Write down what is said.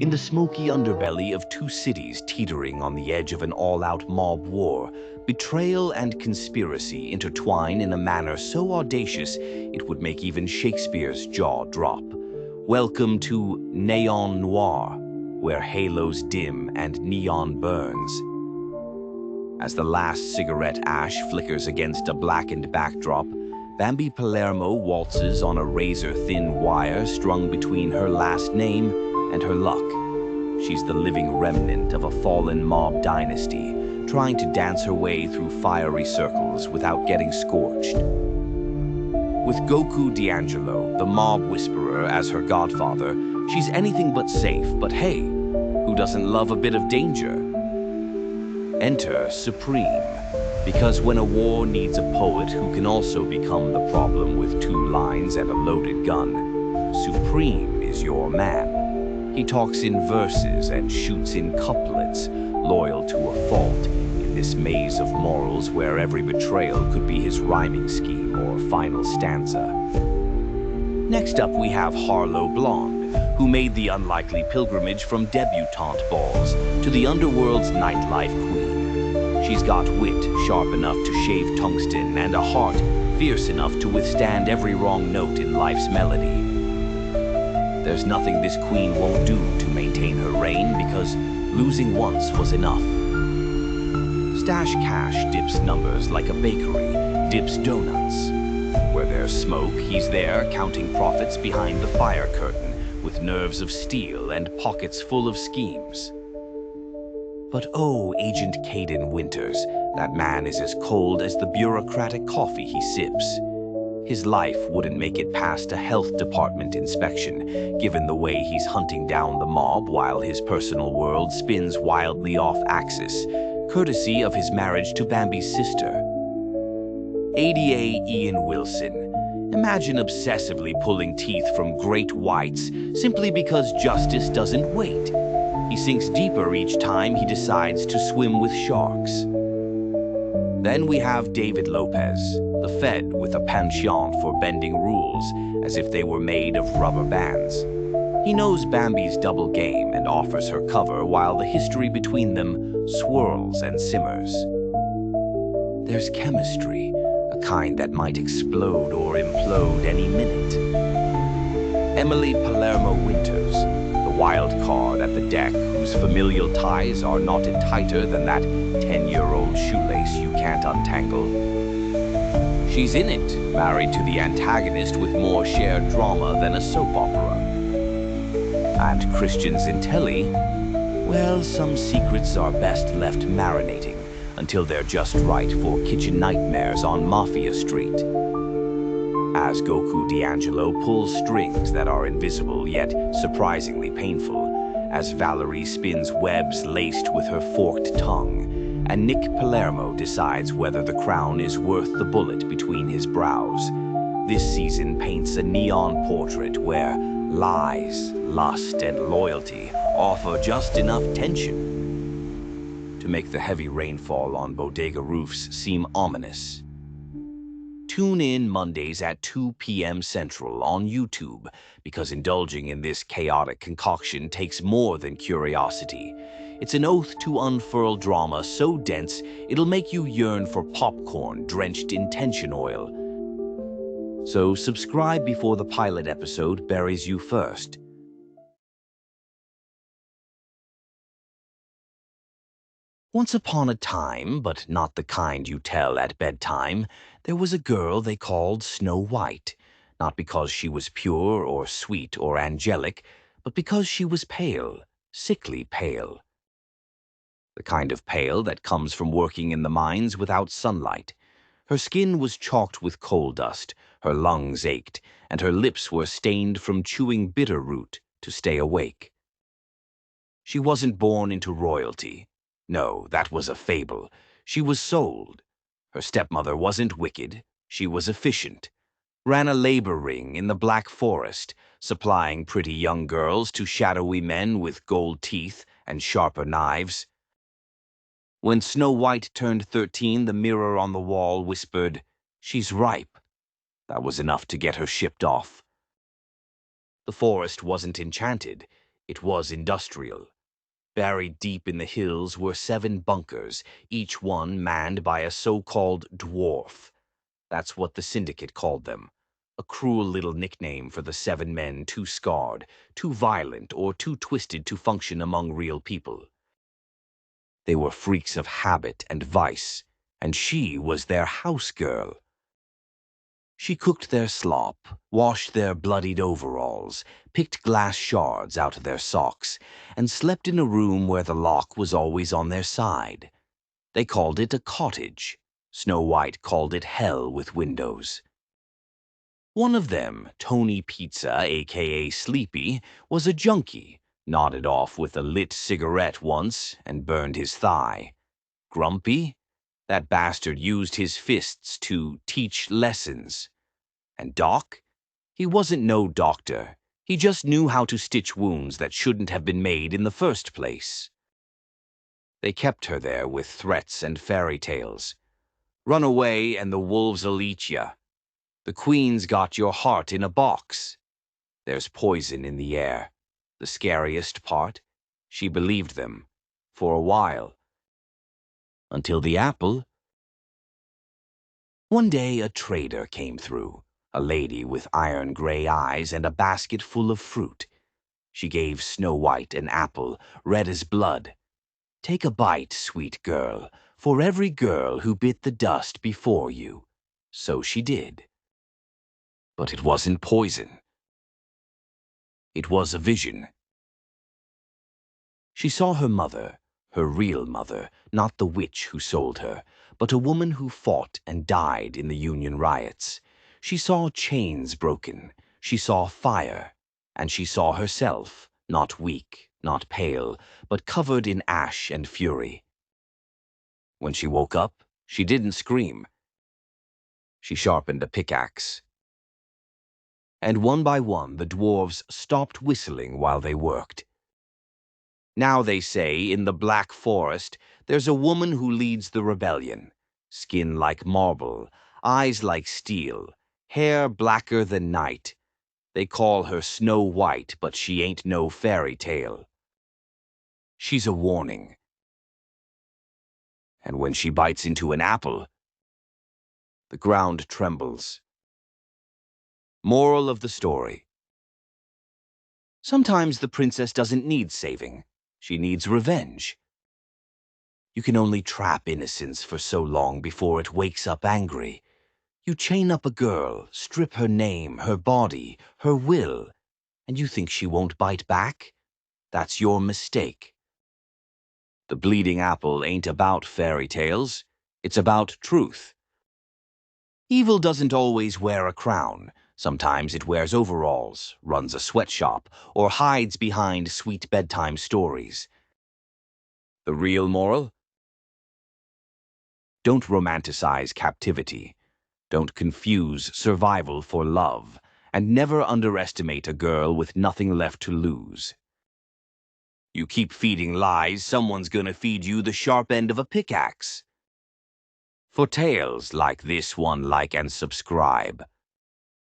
In the smoky underbelly of two cities teetering on the edge of an all-out mob war, betrayal and conspiracy intertwine in a manner so audacious it would make even Shakespeare's jaw drop. Welcome to Neon Noir, where halos dim and neon burns. As the last cigarette ash flickers against a blackened backdrop, Bambi Palermo waltzes on a razor-thin wire strung between her last name and her luck. She's the living remnant of a fallen mob dynasty, trying to dance her way through fiery circles without getting scorched. With Goku D'Angelo, the mob whisperer, as her godfather, she's anything but safe, but hey, who doesn't love a bit of danger? Enter Supreme, because when a war needs a poet who can also become the problem with 2 lines and a loaded gun, Supreme is your man. He talks in verses and shoots in couplets, loyal to a fault, in this maze of morals where every betrayal could be his rhyming scheme or final stanza. Next up we have Harlow Blonde, who made the unlikely pilgrimage from debutante balls to the underworld's nightlife queen. She's got wit sharp enough to shave tungsten and a heart fierce enough to withstand every wrong note in life's melody. There's nothing this queen won't do to maintain her reign because losing once was enough. Stash Cash dips numbers like a bakery dips donuts. Where there's smoke, he's there counting profits behind the fire curtain with nerves of steel and pockets full of schemes. But oh, Agent Caden Winters, that man is as cold as the bureaucratic coffee he sips. His life wouldn't make it past a health department inspection, given the way he's hunting down the mob while his personal world spins wildly off axis, courtesy of his marriage to Bambi's sister. ADA Ian Wilson. Imagine obsessively pulling teeth from great whites simply because justice doesn't wait. He sinks deeper each time he decides to swim with sharks. Then we have David Lopez, the Fed with a penchant for bending rules as if they were made of rubber bands. He knows Bambi's double game and offers her cover while the history between them swirls and simmers. There's chemistry, a kind that might explode or implode any minute. Emily Palermo Winters, the wild card at the deck whose familial ties are knotted tighter than that 10-year-old shoelace you can't untangle. She's in it, married to the antagonist with more shared drama than a soap opera. And Christian Zintelli, well, some secrets are best left marinating until they're just right for kitchen nightmares on Mafia Street. As Goku D'Angelo pulls strings that are invisible yet surprisingly painful, as Valerie spins webs laced with her forked tongue, and Nick Palermo decides whether the crown is worth the bullet between his brows. This season paints a neon portrait where lies, lust, and loyalty offer just enough tension to make the heavy rainfall on bodega roofs seem ominous. Tune in Mondays at 2 p.m. Central on YouTube, because indulging in this chaotic concoction takes more than curiosity. It's an oath to unfurl drama so dense it'll make you yearn for popcorn drenched in tension oil. So subscribe before the pilot episode buries you first. Once upon a time, but not the kind you tell at bedtime, there was a girl they called Snow White, not because she was pure or sweet or angelic, but because she was pale, sickly pale. The kind of pale that comes from working in the mines without sunlight. Her skin was chalked with coal dust, her lungs ached, and her lips were stained from chewing bitter root to stay awake. She wasn't born into royalty. No, that was a fable. She was sold. Her stepmother wasn't wicked. She was efficient. Ran a labor ring in the Black Forest, supplying pretty young girls to shadowy men with gold teeth and sharper knives. When Snow White turned 13, the mirror on the wall whispered, "She's ripe." That was enough to get her shipped off. The forest wasn't enchanted. It was industrial. Buried deep in the hills were 7 bunkers, each one manned by a so-called dwarf. That's what the syndicate called them. A cruel little nickname for the 7 men too scarred, too violent, or too twisted to function among real people. They were freaks of habit and vice, and she was their house girl. She cooked their slop, washed their bloodied overalls, picked glass shards out of their socks, and slept in a room where the lock was always on their side. They called it a cottage. Snow White called it hell with windows. One of them, Tony Pizza, a.k.a. Sleepy, was a junkie, nodded off with a lit cigarette once and burned his thigh. Grumpy? That bastard used his fists to teach lessons. And Doc? He wasn't no doctor. He just knew how to stitch wounds that shouldn't have been made in the first place. They kept her there with threats and fairy tales. Run away and the wolves'll eat ya. The Queen's got your heart in a box. There's poison in the air. The scariest part? She believed them. For a while. Until the apple. One day a trader came through. A lady with iron-gray eyes and a basket full of fruit. She gave Snow White an apple, red as blood. Take a bite, sweet girl, for every girl who bit the dust before you. So she did. But it wasn't poison. It was a vision. She saw her mother, her real mother, not the witch who sold her, but a woman who fought and died in the Union riots. She saw chains broken. She saw fire. And she saw herself, not weak, not pale, but covered in ash and fury. When she woke up, she didn't scream. She sharpened a pickaxe. And one by one, the dwarves stopped whistling while they worked. Now they say, in the Black Forest, there's a woman who leads the rebellion. Skin like marble, eyes like steel, hair blacker than night. They call her Snow White, but she ain't no fairy tale. She's a warning. And when she bites into an apple, the ground trembles. Moral of the story. Sometimes the princess doesn't need saving. She needs revenge. You can only trap innocence for so long before it wakes up angry. You chain up a girl, strip her name, her body, her will, and you think she won't bite back? That's your mistake. The bleeding apple ain't about fairy tales. It's about truth. Evil doesn't always wear a crown. Sometimes it wears overalls, runs a sweatshop, or hides behind sweet bedtime stories. The real moral? Don't romanticize captivity. Don't confuse survival for love. And never underestimate a girl with nothing left to lose. You keep feeding lies, someone's gonna feed you the sharp end of a pickaxe. For tales like this one, like and subscribe.